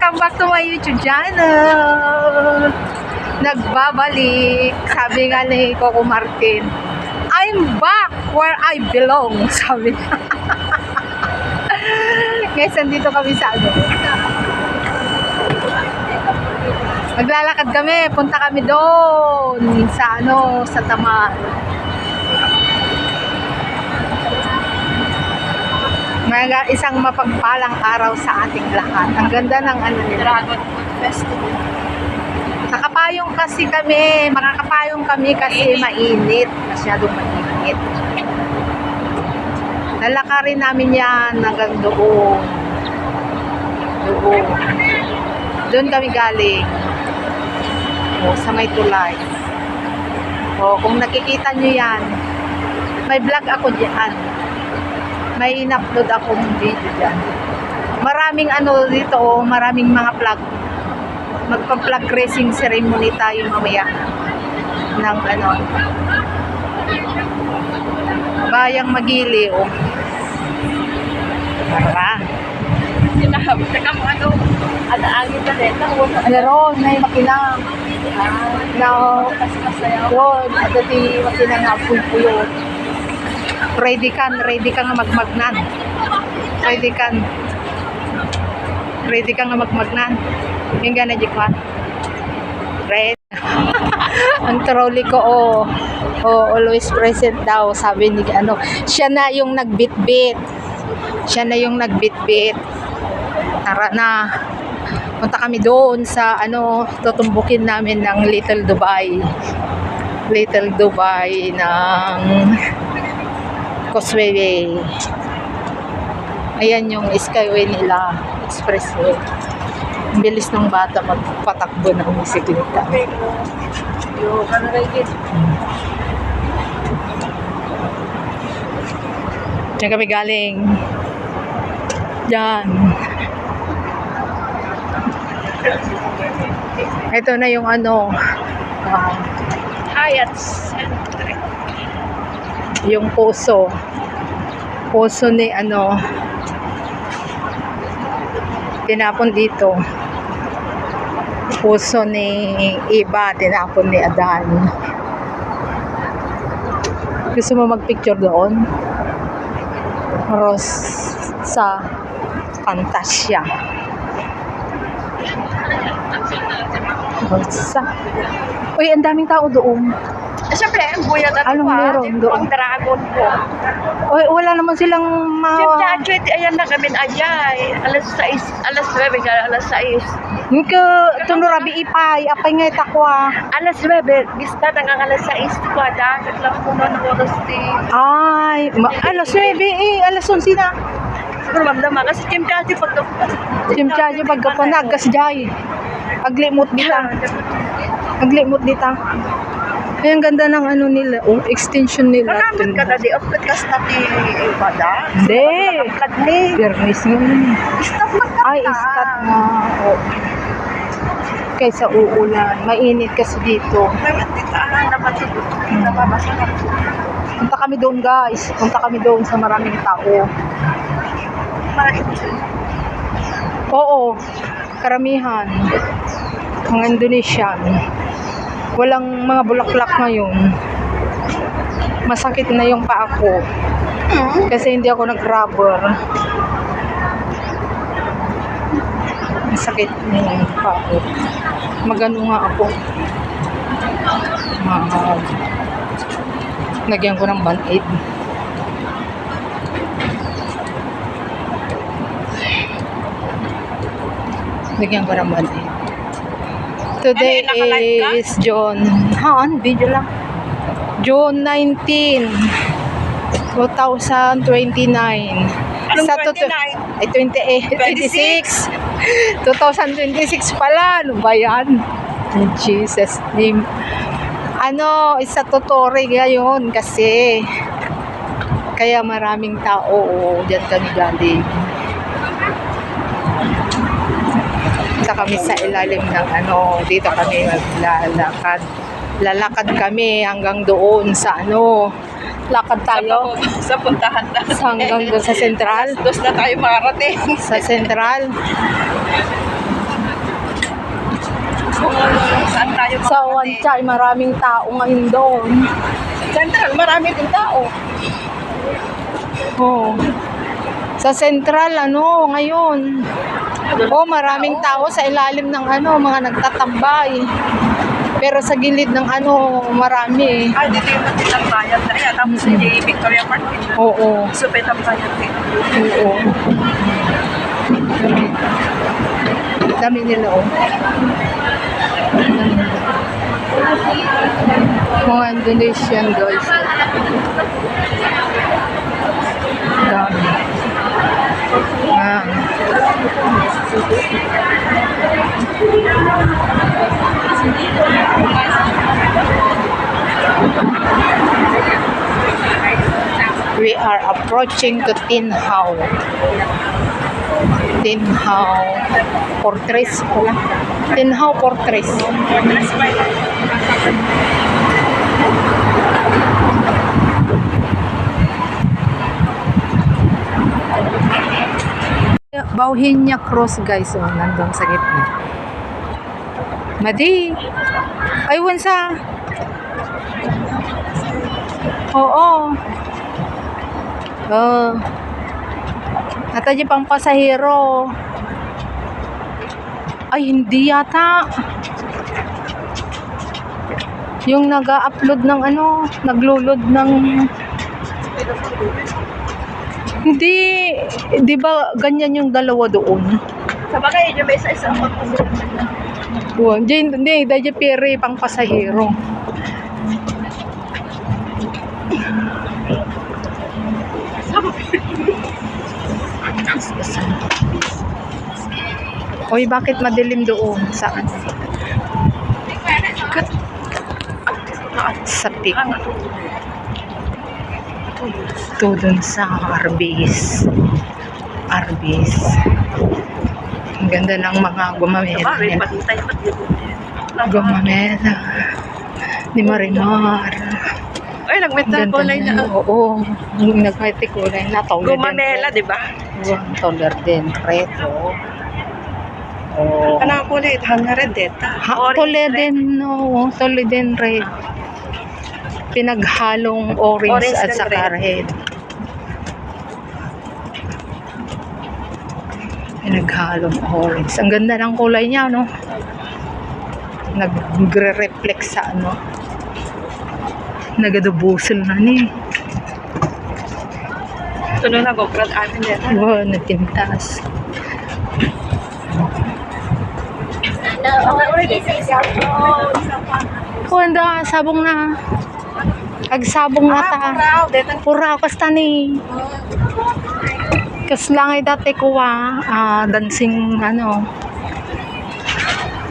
Welcome back to my YouTube channel. Nagbabalik. Sabi nga ni Coco Martin, I'm back where I belong. Sabi niya. Guys, nandito kami sa ano. Maglalakad kami. Punta kami doon sa ano, sa Tamal. Isang mapagpalang araw sa ating lahat. Ang ganda ng ano nila. Dragon Fruit Festival. Nakapayong kasi kami. Makakapayong kami kasi mainit. Masyadong mainit. Lalakarin namin yan hanggang doon. Doon. Doon kami galing. O, sa may tulay. O, kung nakikita nyo yan, may vlog ako dyan. May in-upload akong video dyan. Maraming ano dito, maraming mga vlog. Magpa-vlog racing ceremony tayo mamaya. Ng ano. Bayang Magiliw. Tara. Teka mo ano, adaangin na rin. Meron, may makinang. Now, yun, at iti makinang nga pulpulot. Ready ka nga magmagnan. Ready ka nga magmagnan. Yung gana, Jikwan. Ready. Ang trolley ko, always present daw. Sabi ni, ano, siya na yung nagbitbit. Tara na. Punta kami doon sa, ano, tutumbukin namin ng Little Dubai. Little Dubai ng Causeway. Ayan yung skyway nila, expressway. Ang bilis ng bata magpatakbo ng bisikleta. Yung ano rin yun. Diyan kami galing. Diyan. Ito na yung ano, Hyatt Centric. yung puso ni ano, tinapon dito. Puso ni Iba, tinapon ni Adan. Gusto mo magpicture doon? Rose sa Fantasia. Rosa. Uy, ang daming tao doon. Siyempre, ang buya na Anong meron doon? Ang dragon po. Uy, wala naman silang Siyempre, ayan na kami ajay. Alas 9, alas 9, alas 6. Nka, tunurabi ipay, apay nga itakwa. Alas 9, gista na nga alas 6. Kwada, naglang po na ng oras din. Ay, alas 9 alas 11 na. Siguro mamdama, kasi Chimchachi pag Simcha dyan pagkapanag, kas jay. Aglimot dita. Ay, ang ganda ng ano nila, extension nila. Maramit ka na di, of kas natin kwada. Hindi. Kadli. Bernis yun. Stop magkata. Ay, istat nga. Oh. Kaysa uulan. Mainit kasi dito. Punta kami doon, guys. Punta kami doon sa maraming tao. Oo. Karamihan. Mga Indonesian. Walang mga bulaklak ngayon. Masakit na yung paa ko. Kasi hindi ako nag-rubber. Masakit na yung paa ko. Magano nga ako. Nagyan ko ng band-aid. Nagyan ko ng band-aid. Today is June. Video lang. June 19, 2029. Anong Sa 29? Ay, 26. 2026 pala. Ano ba yan? In Jesus name. Ano, isa tutorial ngayon kasi kaya maraming tao. Diyan kami galing. Punta kami sa ilalim ng ano, dito kami maglalakad. Lalakad kami hanggang doon sa ano, lakad tayo sa puntahan na. hanggang doon sa Central. Dos na tayo makarating. Sa Central. Saan tayo Sa Wanchay, maraming tao ngayon doon. Central, marami din tao. Oo. Sa Central, ano, ngayon. Oh, maraming tao sa ilalim ng ano, mga nagtatambay. Pero sa gilid ng ano, marami. Ay, dito yung Matitang Bayan na yan. Tapos hindi Victoria Park. Oo. Supetang Bayan din. Oo. Dami nila, oh. Mga Indonesian guys. Dami. Ah. We are approaching to Tin Hau. Tin Hau Fortress pala. Tin Hau Fortress. Bauhinya Cross guys, oh, nandun sa gitna. Madi. Aywan sa. Oo. Oh. Ata di pang pasahero. Ay, hindi yata. Yung nag-upload ng ano, naglulod ng... Hindi, di ba ganyan yung dalawa doon? Sa bagay, yung may isa-isa. Hindi, dahil pere pang pasahero. Oy, bakit madilim doon? Saan? Sa peak. Ito dun sa Arbis. Arbis. Ang ganda ng mga gumamela. Gumamela. Ni Marimar. Ay, nagmetal kulay na. Oo. Nagmetal kulay na. Gumamela, di ba? Taller din. Reto. Oh. Ano ang kulay? Hana red deta. Taller din. No. Taller din red. Pinaghalong orange at saka red. Pinaghalong orange. Ang ganda ng kulay niya, no? Nagre-reflect sa ano. Nagadubusol na ni. Ito na nag-operate amin din. Wow, natintas. Kuwanda, sabong na. Agsabong na ta. Pura kasta ni. Kaslangay dati ko dancing ano.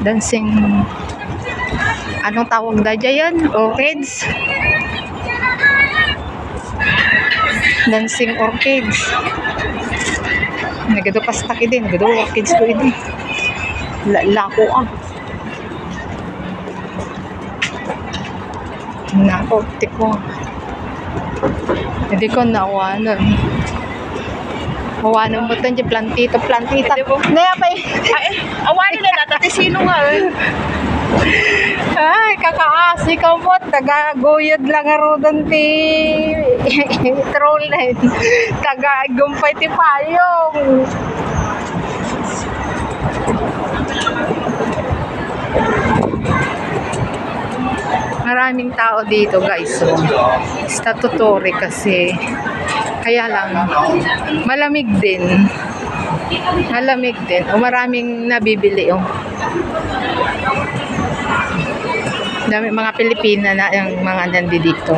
Dancing anong tawag da dyan? Orchids. Dancing orchids. Nagado pastaki din. Nagado orchids ko din. Lako Nako, tiko. Hindi ko nawanan. Mawanan mo ito plantita. Naya pa Ay, awali na dati sino nga Ay, kakaasi ka mo. Taga-guyod lang arudan ti troll na. Taga-gumpay ti payong. Maraming tao dito guys. So, statutory kasi. Kaya lang, malamig din. O maraming nabibili. Oh. Dami mga Pilipina na yung mga nandito.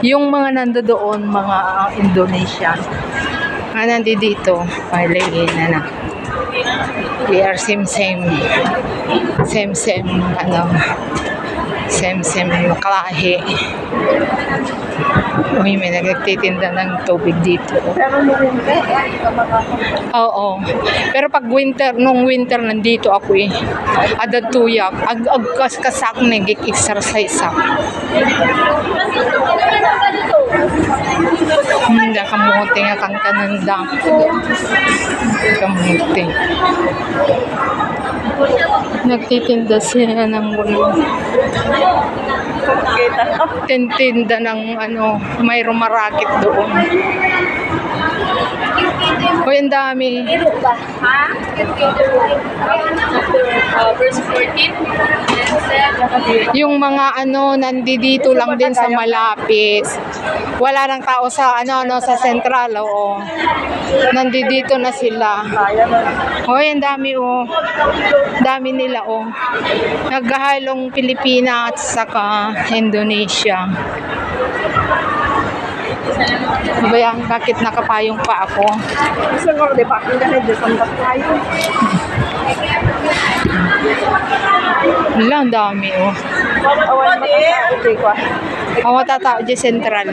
Yung mga nandoon, mga Indonesia. Mga nandito, palayin na. We are same ano. Same kalahi. Uy, may nagtitinda ng tubig dito. Oo. Pero pag nung winter nandito ako eh. Adad tuyak. Agkasak na exercise ako. Hindi kamuti nga kang kananda. Kamuti. Nagtitinda sila ng Kita. tintinda ng ano, may rumarakit doon. Uy, ang dami. Verse 14. Yung mga ano, nandito lang din sa malapit. Wala nang tao sa sa sentral, oo. Nandito na sila. Hoy, ang dami oh. Dami nila oh. Naghahalong Pilipinas at saka Indonesia. Ba yan? Bakit nakapayong pa ako? Gusto ko, di ba? Ang ganda dito sa tayo. Wala, ang dami oh. Awan mo Matatao di sentral.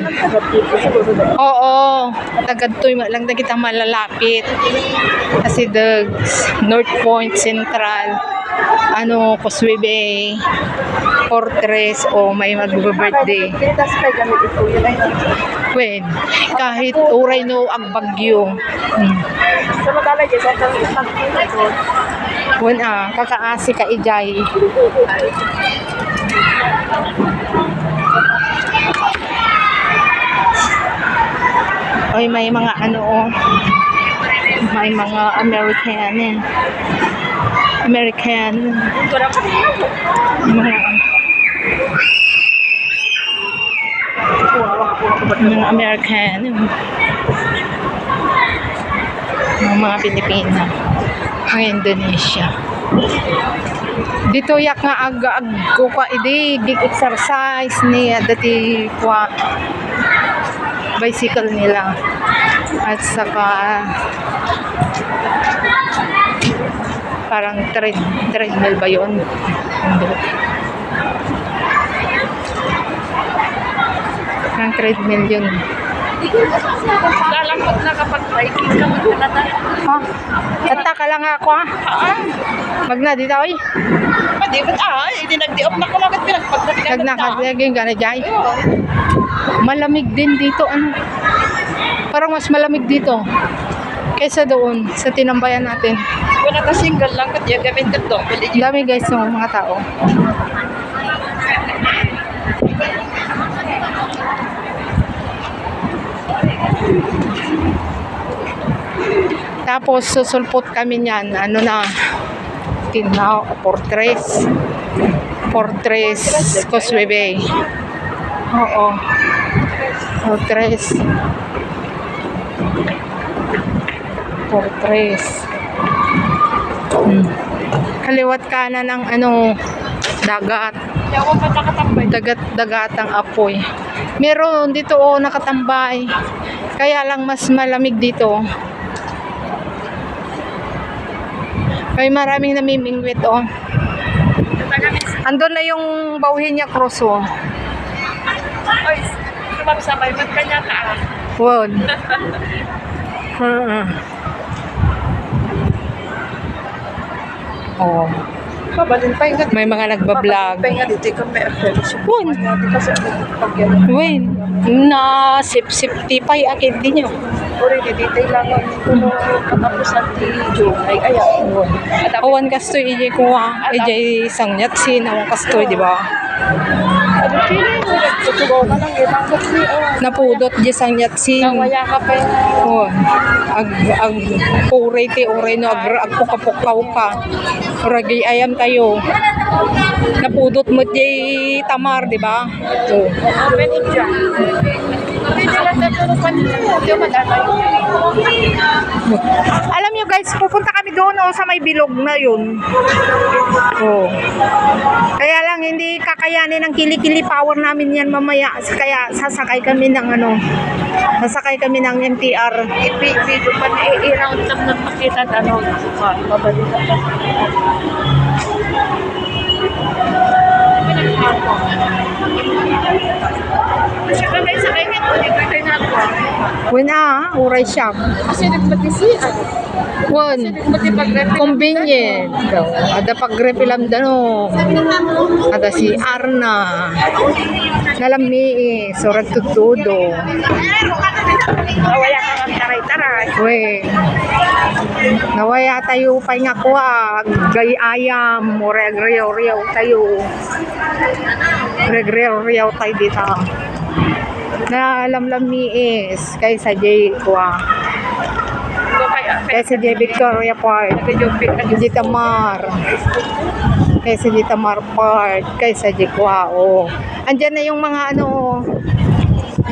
Oo. Tagadtoy lang na kita malalapit. Kasi the North Point Central, Causeway Bay, Fortress, may mag-birthday. Pitas pa gamit ito. Yun ay Well, kahit uray no ang bagyo. samantala dyan sa pagkita ko. Kakaasi ka ijay. Oy, may mga may mga American mga American mga Pilipina, mga Indonesia. Dito yak nga ag ko ka idi exercise niya dati kwa bicycle nila at saka parang treadmill ba yun? Hindi. Parang treadmill yun. Dalang pag nakapag-biking ka magkakata. Ha? Kata ka lang ako ha? Magna dito oy. Di ba? Hindi nag-di-off na kalagad pinagpagdating. Nagnakagaging gana jay. Malamig din dito parang mas malamig dito kaysa doon sa tinambayan natin. Kung naka-single lang kat yung gamit ka doon. Ang dami guys ng mga tao. Tapos susulpot kami niyan Fortress Causeway Bay. Oo. Fortress. Kaliwat kanan ng dagat. Yawa pa nakatambay. Dagatang apoy. Meron dito nakatambay. Kaya lang mas malamig dito. May maraming namimingwit Andun na yung bauhin niya cross Ay, sumabay man kanya ka. Wow. Oh. Pabalin pa yung May mga nagbablog. nga dito ka may approach. Wun. Kasi pag Win. Na sip-sipti pa akit din nyo. already detail lang kung katapusan ti June ay ayan. Awan kastoy ije kuha. Ije sangyat awan kastoy, di ba? Ano kini mo nagtutugaw ka lang itang kasi Napudot ije sangyat nawaya ka pa yung Oh, ag uray no ag pukapukaw ka. Ragi ayam tayo. Napudot mo di tamar, di ba? Oh. pwede dyan. Hindi nila tatulukan nila. Di madalay. Alam nyo guys, pupunta kami doon sa may bilog na yun. Oh. Kaya lang hindi kakayanin ng kilikili power namin yan mamaya. Kaya sasakay kami ng MTR. Video pa na i-round lang ng makita babalik ka. Sakay nga po, nagkakay na ako. Uray siya. Kasi nagmatisian. One, convenient. Ada pagrepilam dano. Ada si Arna. Nalami, sorag tutudo. Nawaya ka ng taray-taray. We. Nawaya tayo pa nga ko gayayam, regreyo tayo. Regreyo tayo dito. Na lamlam ni is kaysa J ko kaysa J Victoria Park, J Tamar. Kaysa J Tamar Park, kaysa J Kwao. Andiyan na yung mga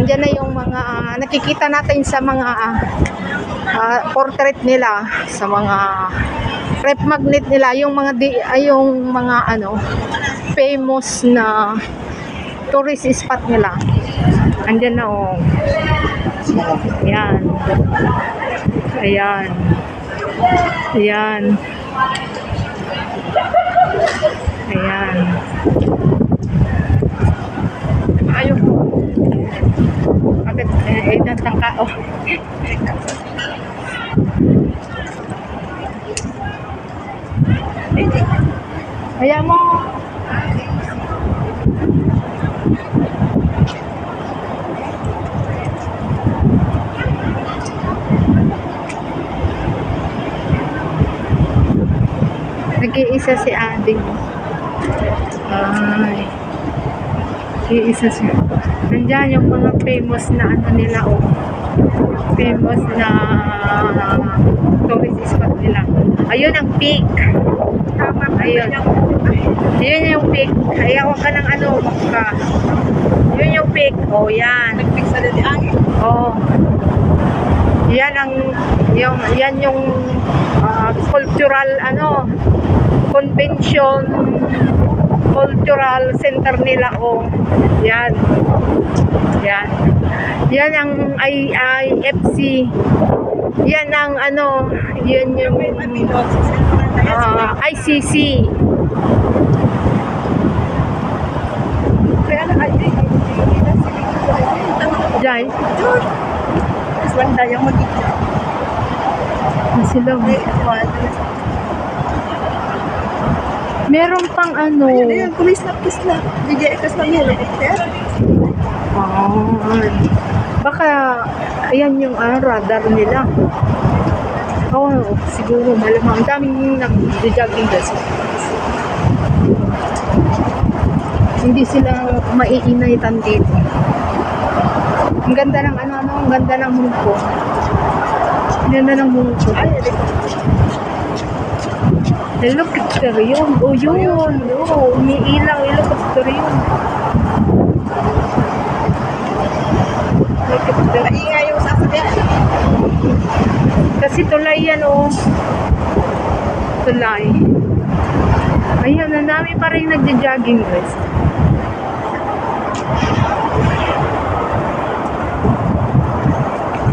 andiyan na yung mga nakikita natin sa mga portrait nila, sa mga rep magnet nila, yung mga yung mga famous na tourist spot nila. Andiyan na Ayan. Ayan. Ayan. Ayan. Ayun. Bakit natangka Ayan mo. Nag-iisa si Ading. Ay. Nag-iisa siya. Nandiyan yung mga famous na nila famous na tourist spot nila. Ayun ang peak. Ayun. Ayun yung peak. Ayaw ka ng maka. Yun yung peak. Yan. Nag-fix na din angin. Yan yan yung cultural convention cultural center nila yan ang IFC, yan ang yun yung ICC. Jai Banda yung mag-ikot. sila. Meron pang Ayun, kumislap. Bigay ikas lang yun. Baka ayan yung radar nila. Siguro malamang. Ang daming nag-jogging kasi. Hindi sila maiinaitan dito. Ang ganda ng ang ganda ng mulko. Ang ganda ng mulko. Helicopter yun. Yun. Umiilang helicopter yun. Helicopter. Maingay yung sasakyan. Kasi tulay yan Tulay. Ayun, ang dami pa rin nagja-jogging guys.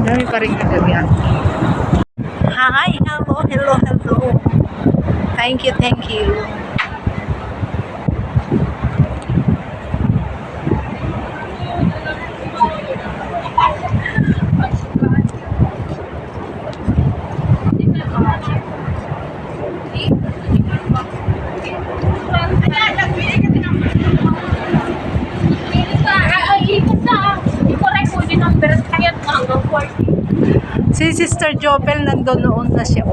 Dami pa rin nagagayan. Hi, hello. Thank you. Si Sister Jopel nandun noon na siya